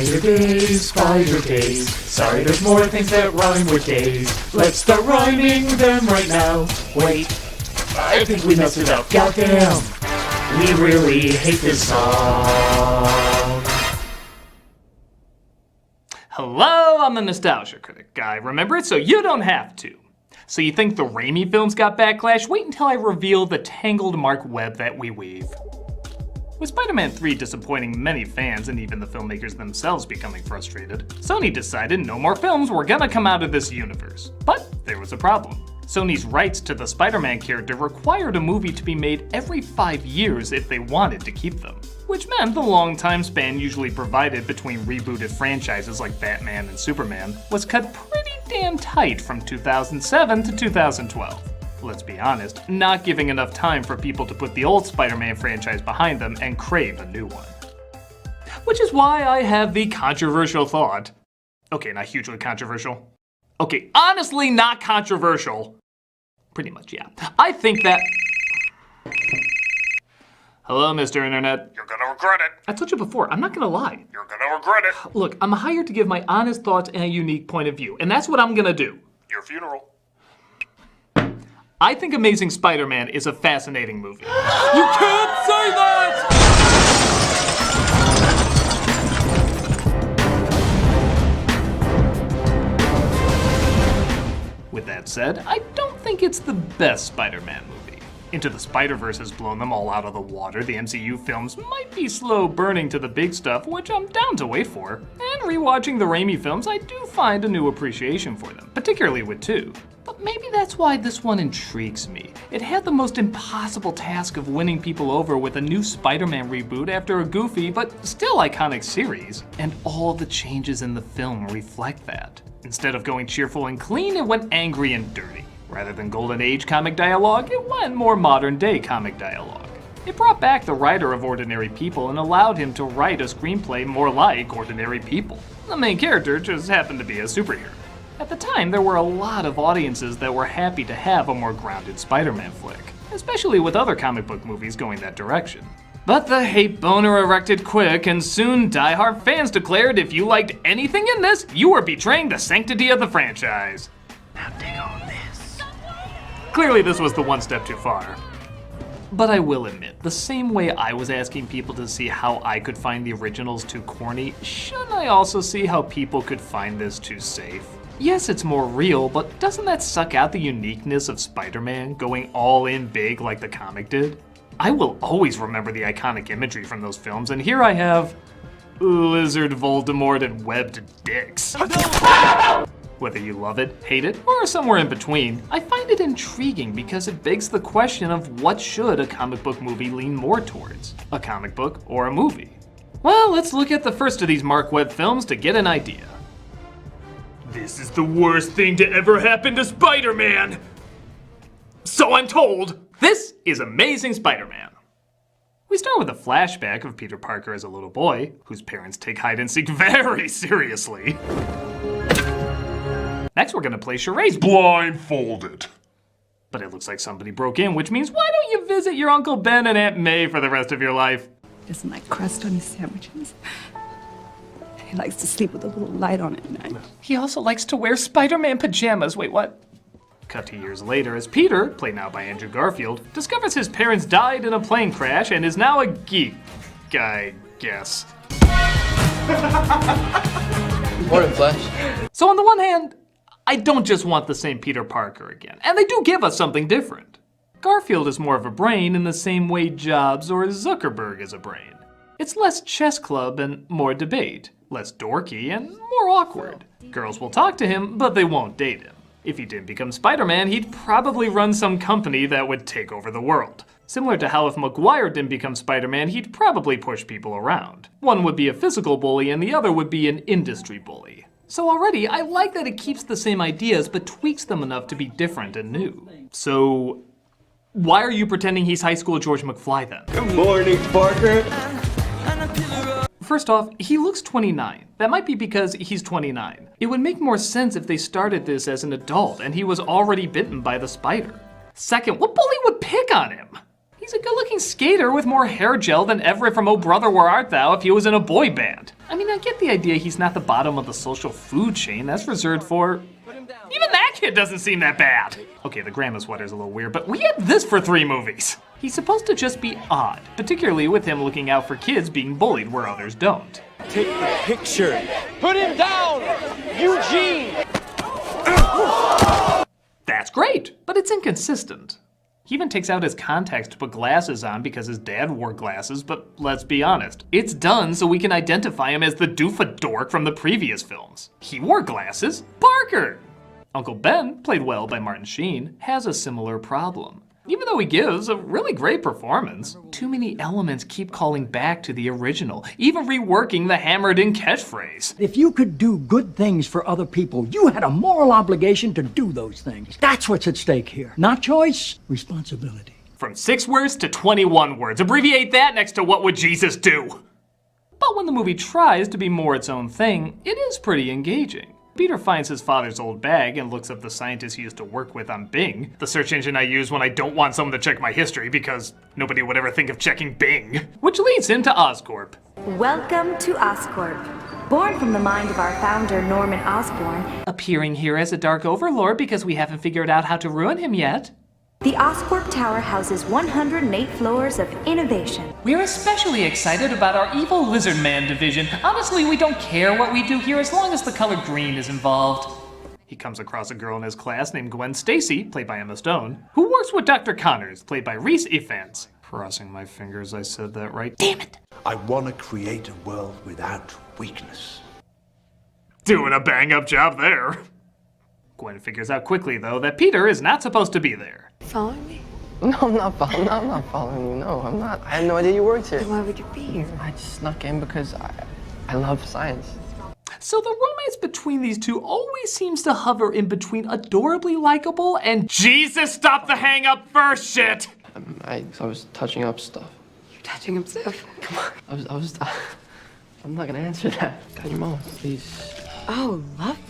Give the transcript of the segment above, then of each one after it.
Spider days. Sorry, there's more things that rhyme with days. Let's start rhyming them right now. Wait, I think we messed it up. Goddamn, we really hate this song. Hello, I'm the Nostalgia Critic guy. Remember it so you don't have to. So you think the Raimi films got backlash? Wait until I reveal the tangled Marc Webb that we weave. With Spider-Man 3 disappointing many fans and even the filmmakers themselves becoming frustrated, Sony decided no more films were gonna come out of this universe. But there was a problem. Sony's rights to the Spider-Man character required a movie to be made every 5 years if they wanted to keep them. Which meant the long time span usually provided between rebooted franchises like Batman and Superman was cut pretty damn tight from 2007 to 2012. Let's be honest, not giving enough time for people to put the old Spider-Man franchise behind them and crave a new one. Which is why I have the controversial thought. Okay, not hugely controversial. Okay, honestly not controversial. Pretty much, yeah. I think that... Hello, Mr. Internet. You're gonna regret it. I told you before, I'm not gonna lie. You're gonna regret it. Look, I'm hired to give my honest thoughts and a unique point of view, and that's what I'm gonna do. Your funeral. I think Amazing Spider-Man is a fascinating movie. You can't say that! With that said, I don't think it's the best Spider-Man movie. Into the Spider-Verse has blown them all out of the water. The MCU films might be slow burning to the big stuff, which I'm down to wait for. And rewatching the Raimi films, I do find a new appreciation for them, particularly with 2. But maybe that's why this one intrigues me. It had the most impossible task of winning people over with a new Spider-Man reboot after a goofy but still iconic series. And all the changes in the film reflect that. Instead of going cheerful and clean, it went angry and dirty. Rather than Golden Age comic dialogue, it went more modern day comic dialogue. It brought back the writer of Ordinary People and allowed him to write a screenplay more like Ordinary People. The main character just happened to be a superhero. At the time, there were a lot of audiences that were happy to have a more grounded Spider-Man flick, especially with other comic book movies going that direction. But the hate boner erected quick, and soon die-hard fans declared if you liked anything in this, you were betraying the sanctity of the franchise. Now dig on this. Clearly this was the one step too far. But I will admit, the same way I was asking people to see how I could find the originals too corny, shouldn't I also see how people could find this too safe? Yes, it's more real, but doesn't that suck out the uniqueness of Spider-Man going all in big like the comic did? I will always remember the iconic imagery from those films, and here I have Lizard Voldemort and webbed dicks. Whether you love it, hate it, or somewhere in between, I find it intriguing because it begs the question of what should a comic book movie lean more towards, a comic book or a movie? Well, let's look at the first of these Marc Webb films to get an idea. This is the worst thing to ever happen to Spider-Man! So I'm told. This is Amazing Spider-Man. We start with a flashback of Peter Parker as a little boy, whose parents take hide and seek very seriously. Next we're gonna play charades Blindfolded. But it looks like somebody broke in, which means why don't you visit your Uncle Ben and Aunt May for the rest of your life? Doesn't like crust on his sandwiches. He likes to sleep with a little light on at night. He also likes to wear Spider-Man pajamas. Wait, what? Cut to years later as Peter, played now by Andrew Garfield, discovers his parents died in a plane crash and is now a geek, I guess. Morning, Flash. So on the one hand, I don't just want the same Peter Parker again, and they do give us something different. Garfield is more of a brain in the same way Jobs or Zuckerberg is a brain. It's less chess club and more debate, less dorky and more awkward. Girls will talk to him, but they won't date him. If he didn't become Spider-Man, he'd probably run some company that would take over the world. Similar to how if Maguire didn't become Spider-Man, he'd probably push people around. One would be a physical bully and the other would be an industry bully. So already, I like that it keeps the same ideas but tweaks them enough to be different and new. So, why are you pretending he's high school George McFly then? Good morning, Parker. First off, he looks 29. That might be because he's 29. It would make more sense if they started this as an adult and he was already bitten by the spider. Second, what bully would pick on him? He's a good-looking skater with more hair gel than Everett from Oh Brother Where Art Thou if he was in a boy band. I mean, I get the idea he's not the bottom of the social food chain. That's reserved for... Even that kid doesn't seem that bad. Okay, the grandma sweater's a little weird, but we had this for 3 movies. He's supposed to just be odd, particularly with him looking out for kids being bullied where others don't. Take the picture. Put him down, Eugene. That's great, but it's inconsistent. He even takes out his contacts to put glasses on because his dad wore glasses, but let's be honest. It's done so we can identify him as the doofa dork from the previous films. He wore glasses. Parker! Uncle Ben, played well by Martin Sheen, has a similar problem. Even though he gives a really great performance, too many elements keep calling back to the original, even reworking the hammered-in catchphrase. If you could do good things for other people, you had a moral obligation to do those things. That's what's at stake here. Not choice, responsibility. From 6 words to 21 words. Abbreviate that next to what would Jesus do? But when the movie tries to be more its own thing, it is pretty engaging. Peter finds his father's old bag and looks up the scientist he used to work with on Bing, the search engine I use when I don't want someone to check my history because nobody would ever think of checking Bing, which leads him to Oscorp. Welcome to Oscorp. Born from the mind of our founder, Norman Osborn, Appearing here as a dark overlord because we haven't figured out how to ruin him yet. the Oscorp Tower houses 108 floors of innovation. We're especially excited about our evil lizard man division. Honestly, we don't care what we do here as long as the color green is involved. He comes across a girl in his class named Gwen Stacy, played by Emma Stone, who works with Dr. Connors, played by Rhys Ifans. Crossing my fingers I said that right. Damn it! I want to create a world without weakness. Doing a bang-up job there. Gwen figures out quickly, though, that Peter is not supposed to be there. Following me? No, I'm not following you. No, I'm not. I had no idea you worked here. Then why would you be here? I just snuck in because I love science. So the romance between these two always seems to hover in between adorably likable and Jesus, stop the hang-up first shit! I was touching up stuff. You're touching him stuff. Come on. I'm not gonna answer that. Got your mom, please. Oh,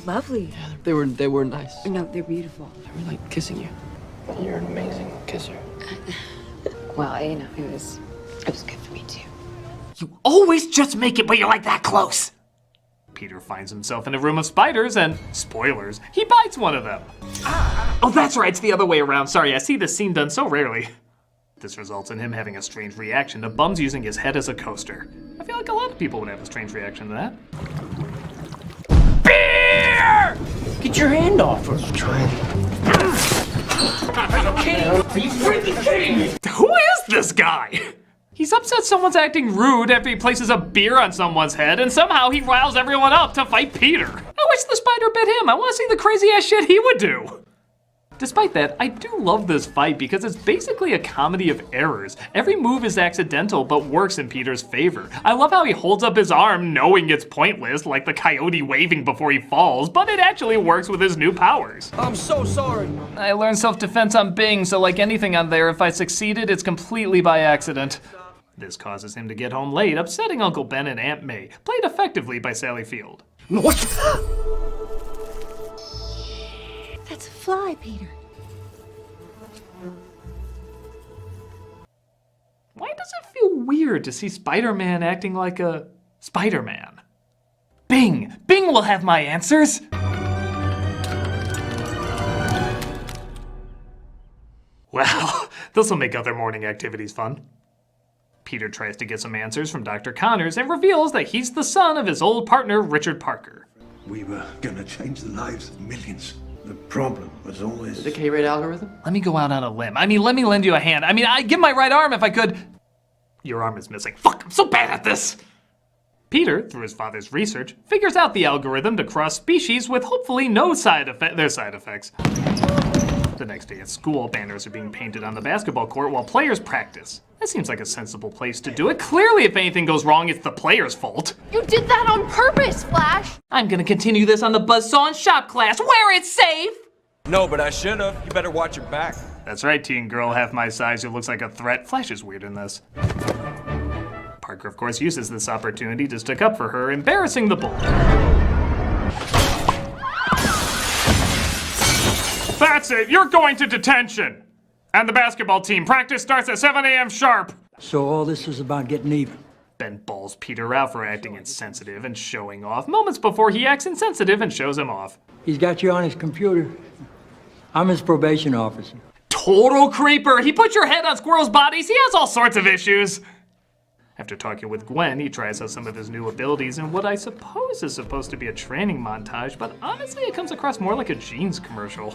lovely. Yeah, they were nice. No, they're beautiful. They were like kissing you. You're an amazing kisser. Well, you know, it was good for me too. You always just make it, but you're like that close! Peter finds himself in a room of spiders and, spoilers, he bites one of them. Oh, that's right, it's the other way around. Sorry, I see this scene done so rarely. This results in him having a strange reaction to Bums using his head as a coaster. I feel like a lot of people would have a strange reaction to that. Beer! Get your hand off her. I'm trying. Are you freaking kidding me? Who is this guy? He's upset someone's acting rude after he places a beer on someone's head, and somehow he riles everyone up to fight Peter. I wish the spider bit him. I want to see the crazy ass shit he would do. Despite that, I do love this fight because it's basically a comedy of errors. Every move is accidental but works in Peter's favor. I love how he holds up his arm knowing it's pointless, like the coyote waving before he falls, but it actually works with his new powers. I'm so sorry. I learned self-defense on Bing, so like anything on there, if I succeeded, it's completely by accident. This causes him to get home late, upsetting Uncle Ben and Aunt May, played effectively by Sally Field. What? That's a fly, Peter. Why does it feel weird to see Spider-Man acting like a Spider-Man? Bing! Bing will have my answers! Well, this'll make other morning activities fun. Peter tries to get some answers from Dr. Connors and reveals that he's the son of his old partner, Richard Parker. We were gonna change the lives of millions. The problem was always... The decay rate algorithm? Let me go out on a limb. Let me lend you a hand. I'd give my right arm if I could. Your arm is missing. Fuck, I'm so bad at this. Peter, through his father's research, figures out the algorithm to cross species with hopefully no side effects. The next day at school, banners are being painted on the basketball court while players practice. That seems like a sensible place to do it. Clearly, if anything goes wrong, it's the player's fault. You did that on purpose, Flash! I'm gonna continue this on the Buzzsaw and Shop class, where it's safe! No, but I should've. You better watch your back. That's right, teen girl half my size who looks like a threat. Flash is weird in this. Parker, of course, uses this opportunity to stick up for her, embarrassing the bull. That's it, you're going to detention! And the basketball team practice starts at 7 a.m. sharp. So all this is about getting even. Ben balls Peter out for acting insensitive and showing off moments before he acts insensitive and shows him off. He's got you on his computer. I'm his probation officer. Total creeper! He put your head on squirrels' bodies! He has all sorts of issues! After talking with Gwen, he tries out some of his new abilities in what I suppose is supposed to be a training montage, but honestly it comes across more like a jeans commercial.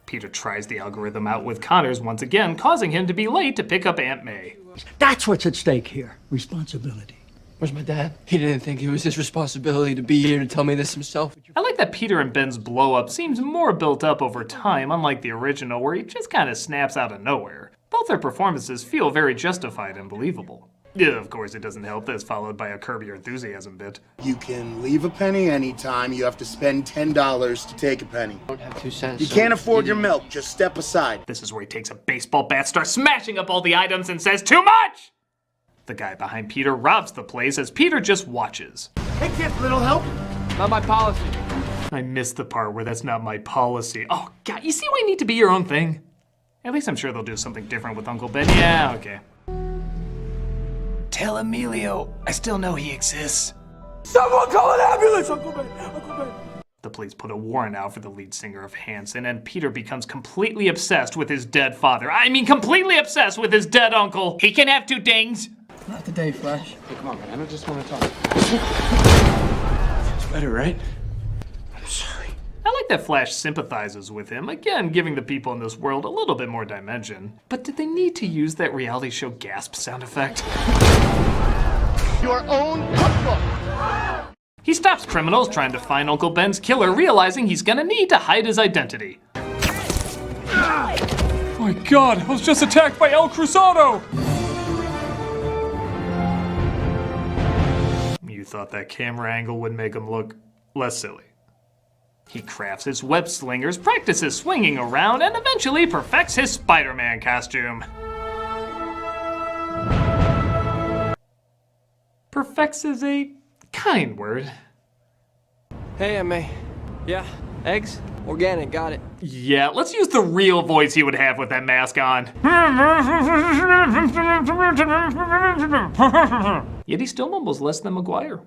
Peter tries the algorithm out with Connors once again, causing him to be late to pick up Aunt May. That's what's at stake here. Responsibility. Where's my dad? He didn't think it was his responsibility to be here to tell me this himself. I like that Peter and Ben's blow-up seems more built up over time, unlike the original where he just kind of snaps out of nowhere. Both their performances feel very justified and believable. Yeah, of course it doesn't help that it's followed by a Curb Your Enthusiasm bit. You can leave a penny anytime. You have to spend $10 to take a penny. I don't have 2 cents. You can't afford your milk. Just step aside. This is where he takes a baseball bat, starts smashing up all the items, and says, "Too much!" The guy behind Peter robs the place as Peter just watches. Hey kid, little help? Not my policy. I missed the part where that's not my policy. Oh God, you see why you need to be your own thing? At least I'm sure they'll do something different with Uncle Ben. Yeah, okay. Tell Emilio, I still know he exists. Someone call an ambulance, Uncle Ben! Uncle Ben! The police put a warrant out for the lead singer of Hanson, and Peter becomes completely obsessed with his dead father. I mean, completely obsessed with his dead uncle. He can have 2 things. Not today, Flash. Hey, come on, man. I just want to talk. It's better, right? I'm sorry. I like that Flash sympathizes with him, again giving the people in this world a little bit more dimension. But did they need to use that reality show gasp sound effect? Your own cookbook. He stops criminals trying to find Uncle Ben's killer, realizing he's gonna need to hide his identity. My God, I was just attacked by El Cruzado! You thought that camera angle would make him look less silly. He crafts his web slingers, practices swinging around, and eventually perfects his Spider-Man costume. Perfects is a kind word. Hey, Aunt May. Yeah, eggs? Organic, got it. Yeah, let's use the real voice he would have with that mask on. Yet he still mumbles less than Maguire.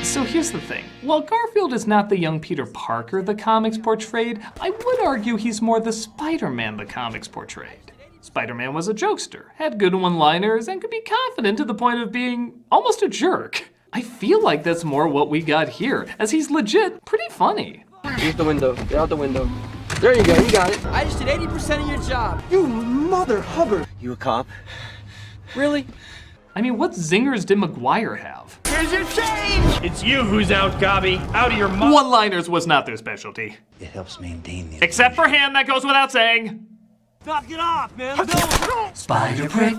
So here's the thing. While Garfield is not the young Peter Parker the comics portrayed, I would argue he's more the Spider-Man the comics portrayed. Spider-Man was a jokester, had good one-liners, and could be confident to the point of being almost a jerk. I feel like that's more what we got here, as he's legit pretty funny. Use the window. Get out the window. There you go, you got it. I just did 80% of your job. You mother hubber. You a cop? Really? I mean, what zingers did Maguire have? Here's your change. It's you who's out, Gobby. Out of your mind. One-liners was not their specialty. It helps maintain the Except for him, that goes without saying. Knock it off, man. Spider prick,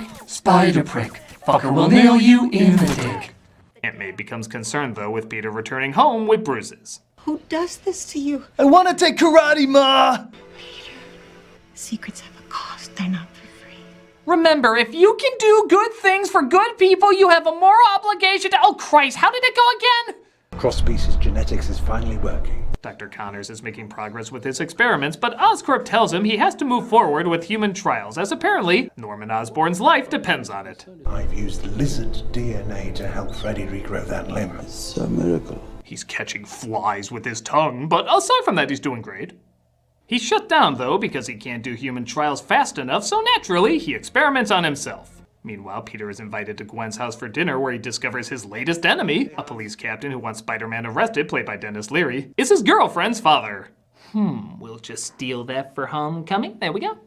fucker will nail you in the dick. Aunt May becomes concerned, though, with Peter returning home with bruises. Who does this to you? I want to take karate, Ma. Secrets have a cost. They're not for free. Remember, if you can do good things for good people, you have a moral obligation to— Oh, Christ, how did it go again? Cross-species genetics is finally working. Dr. Connors is making progress with his experiments, but Oscorp tells him he has to move forward with human trials, as apparently Norman Osborn's life depends on it. I've used lizard DNA to help Freddy regrow that limb. It's a miracle. He's catching flies with his tongue, but aside from that, he's doing great. He's shut down, though, because he can't do human trials fast enough, so naturally, he experiments on himself. Meanwhile, Peter is invited to Gwen's house for dinner where he discovers his latest enemy, a police captain who wants Spider-Man arrested, played by Dennis Leary, is his girlfriend's father. We'll just steal that for homecoming. There we go.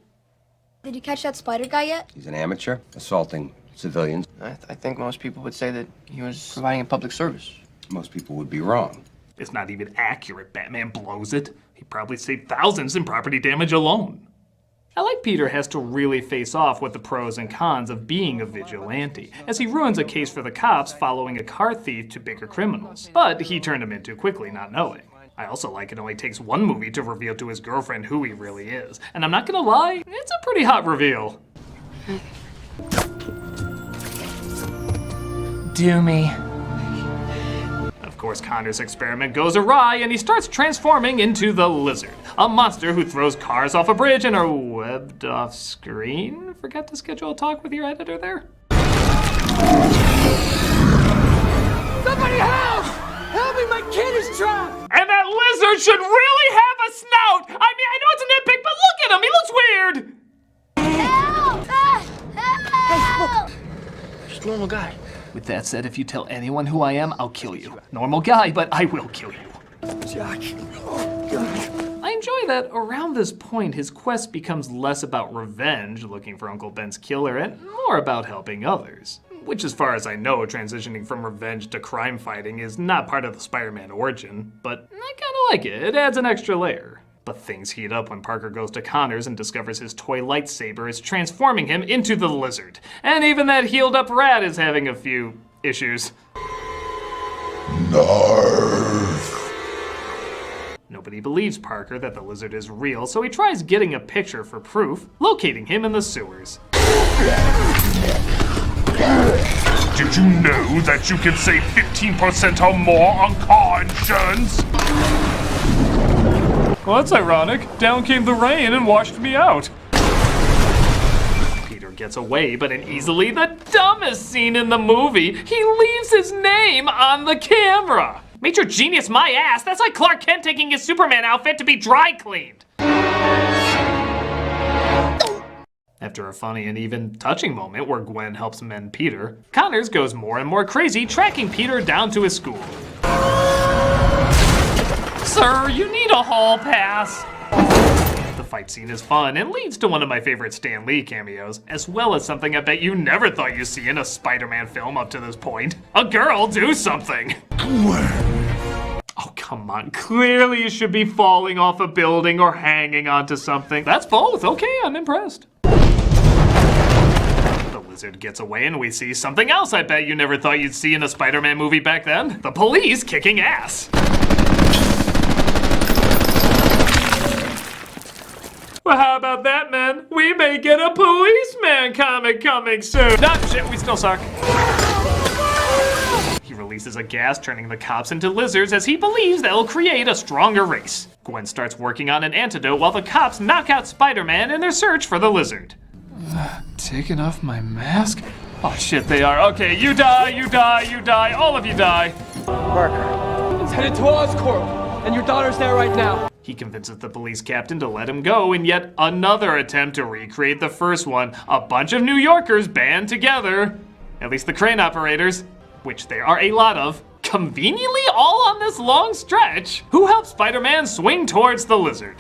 Did you catch that spider guy yet? He's an amateur, assaulting civilians. I think most people would say that he was providing a public service. Most people would be wrong. It's not even accurate. Batman blows it. He probably saved thousands in property damage alone. I like Peter has to really face off with the pros and cons of being a vigilante, as he ruins a case for the cops following a car thief to bigger criminals. But he turned him in too quickly, not knowing. I also like it only takes one movie to reveal to his girlfriend who he really is. And I'm not gonna lie, it's a pretty hot reveal. Do me. Of course, Connor's experiment goes awry and he starts transforming into the Lizard, a monster who throws cars off a bridge and are webbed off screen. Forgot to schedule a talk with your editor there? Somebody help! Help me, my kid is trapped! And that lizard should really have a snout! I mean, I know it's a nitpick, but look at him, he looks weird! Help! Help! Just a normal guy. With that said, if you tell anyone who I am, I'll kill you. Normal guy, but I will kill you. Jack. Oh, God. I enjoy that around this point, his quest becomes less about revenge, looking for Uncle Ben's killer, and more about helping others. Which, as far as I know, transitioning from revenge to crime fighting is not part of the Spider-Man origin, but I kinda like it. It adds an extra layer. But things heat up when Parker goes to Connor's and discovers his toy lightsaber is transforming him into the Lizard. And even that healed up rat is having a few issues. Nobody believes Parker that the Lizard is real, so he tries getting a picture for proof, locating him in the sewers. Did you know that you can save 15% or more on car insurance? Well, that's ironic. Down came the rain and washed me out. Peter gets away, but in easily the dumbest scene in the movie, he leaves his name on the camera. Major genius my ass, that's like Clark Kent taking his Superman outfit to be dry cleaned. After a funny and even touching moment where Gwen helps mend Peter, Connors goes more and more crazy, tracking Peter down to his school. Sir, you need a hall pass. The fight scene is fun and leads to one of my favorite Stan Lee cameos, as well as something I bet you never thought you'd see in a Spider-Man film up to this point. A girl do something. Oh, come on. Clearly you should be falling off a building or hanging onto something. That's both. Okay, I'm impressed. The Lizard gets away and we see something else I bet you never thought you'd see in a Spider-Man movie back then. The police kicking ass. Well, how about that, man? We may get a policeman comic coming soon. Nah, shit, we still suck. He releases a gas, turning the cops into lizards as he believes that'll create a stronger race. Gwen starts working on an antidote while the cops knock out Spider-Man in their search for the Lizard. Taking off my mask? Oh shit, they are. Okay, you die, you die, you die, all of you die. Parker, it's headed to Oscorp, and your daughter's there right now. He convinces the police captain to let him go in yet another attempt to recreate the first one. A bunch of New Yorkers band together, at least the crane operators, which there are a lot of, conveniently all on this long stretch, who help Spider-Man swing towards the Lizard.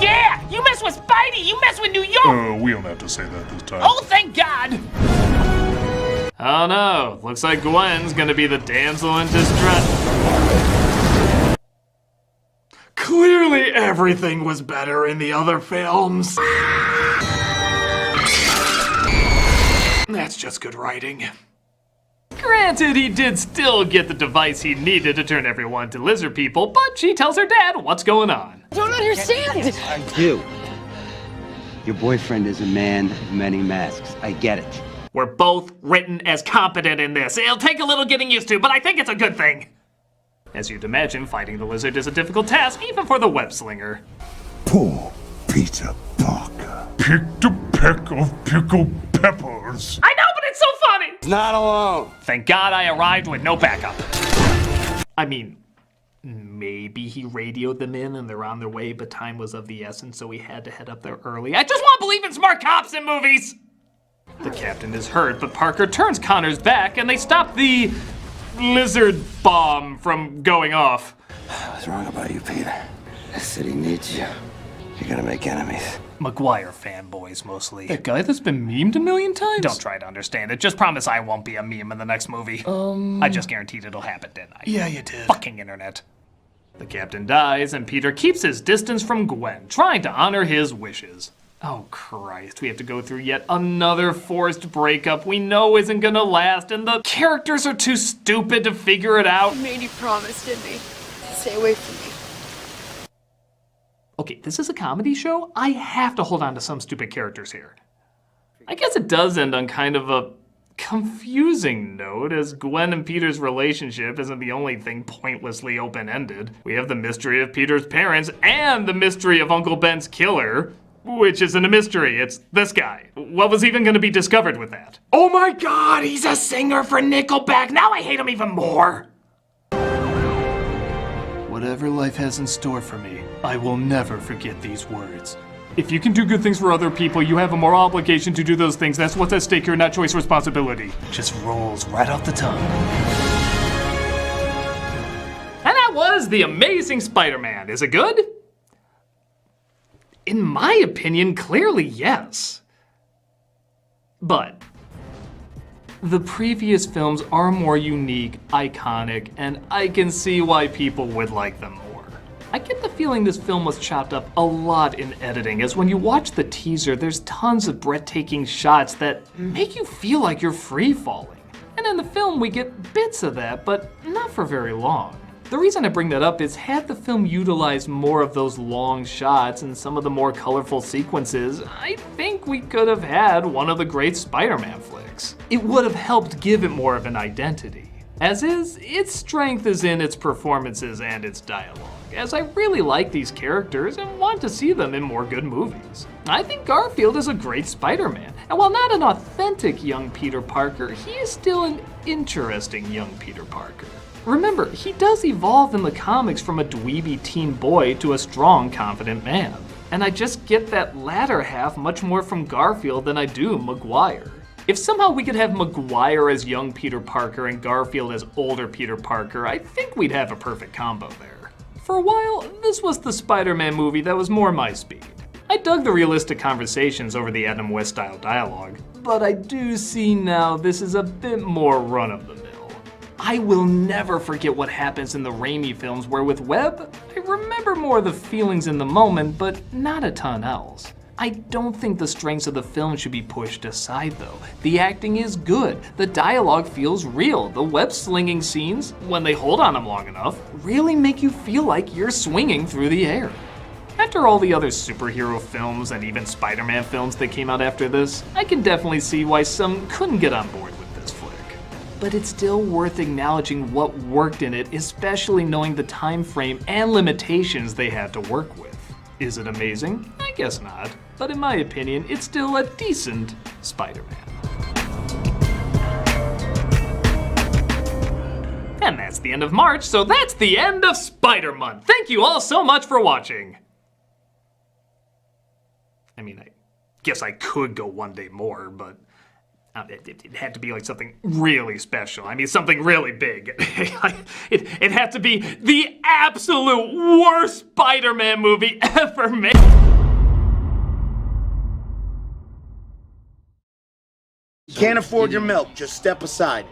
Yeah! You mess with Spidey, you mess with New York! We don't have to say that this time. Oh, thank God! Oh no, looks like Gwen's gonna be the damsel in distress. Clearly everything was better in the other films. That's just good writing. Granted, he did still get the device he needed to turn everyone to lizard people, but she tells her dad what's going on. I don't understand. I do. Your boyfriend is a man of many masks. I get it. We're both written as competent in this. It'll take a little getting used to, but I think it's a good thing. As you'd imagine, fighting the Lizard is a difficult task, even for the web slinger. Poor Peter Parker. Picked a peck of pickled peppers. I know, but it's so funny! Not alone. Thank God I arrived with no backup. I mean, maybe he radioed them in and they're on their way, but time was of the essence, so he had to head up there early. I just want to believe in smart cops in movies! The captain is hurt, but Parker turns Connor's back and they stop the lizard bomb from going off. What's wrong about you, Peter? The city needs you. You're gonna make enemies. Maguire fanboys, mostly. That guy that's been memed a million times? Don't try to understand it. Just promise I won't be a meme in the next movie. I just guaranteed it'll happen, didn't I? Yeah, you did. Fucking internet. The captain dies, and Peter keeps his distance from Gwen, trying to honor his wishes. Oh Christ, we have to go through yet another forced breakup we know isn't gonna last, and the characters are too stupid to figure it out. I made you promise, didn't he? Stay away from me. Okay, this is a comedy show. I have to hold on to some stupid characters here. I guess it does end on kind of a confusing note, as Gwen and Peter's relationship isn't the only thing pointlessly open-ended. We have the mystery of Peter's parents and the mystery of Uncle Ben's killer, which isn't a mystery, it's this guy. What was even gonna be discovered with that? Oh my god, he's a singer for Nickelback! Now I hate him even more! Whatever life has in store for me, I will never forget these words. If you can do good things for other people, you have a moral obligation to do those things. That's what's at stake here, not choice responsibility. Just rolls right off the tongue. And that was The Amazing Spider-Man. Is it good? In my opinion, clearly yes. But the previous films are more unique, iconic, and I can see why people would like them more. I get the feeling this film was chopped up a lot in editing, as when you watch the teaser, there's tons of breathtaking shots that make you feel like you're free-falling. And in the film, we get bits of that, but not for very long. The reason I bring that up is, had the film utilized more of those long shots and some of the more colorful sequences, I think we could have had one of the great Spider-Man flicks. It would have helped give it more of an identity. As is, its strength is in its performances and its dialogue, as I really like these characters and want to see them in more good movies. I think Garfield is a great Spider-Man, and while not an authentic young Peter Parker, he is still an interesting young Peter Parker. Remember, he does evolve in the comics from a dweeby teen boy to a strong, confident man. And I just get that latter half much more from Garfield than I do Maguire. If somehow we could have Maguire as young Peter Parker and Garfield as older Peter Parker, I think we'd have a perfect combo there. For a while, this was the Spider-Man movie that was more my speed. I dug the realistic conversations over the Adam West style dialogue, but I do see now this is a bit more run-of-the-mill. I will never forget what happens in the Raimi films, where with Webb, I remember more of the feelings in the moment, but not a ton else. I don't think the strengths of the film should be pushed aside though. The acting is good, the dialogue feels real, the web slinging scenes, when they hold on them long enough, really make you feel like you're swinging through the air. After all the other superhero films and even Spider-Man films that came out after this, I can definitely see why some couldn't get on board with this flick. But it's still worth acknowledging what worked in it, especially knowing the time frame and limitations they had to work with. Is it amazing? I guess not. But in my opinion, it's still a decent Spider-Man. And that's the end of March, so that's the end of Spider-Month. Thank you all so much for watching. I mean, I guess I could go one day more, but it had to be like something really special. I mean, something really big. It had to be the absolute worst Spider-Man movie ever made. Can't afford your milk, just step aside.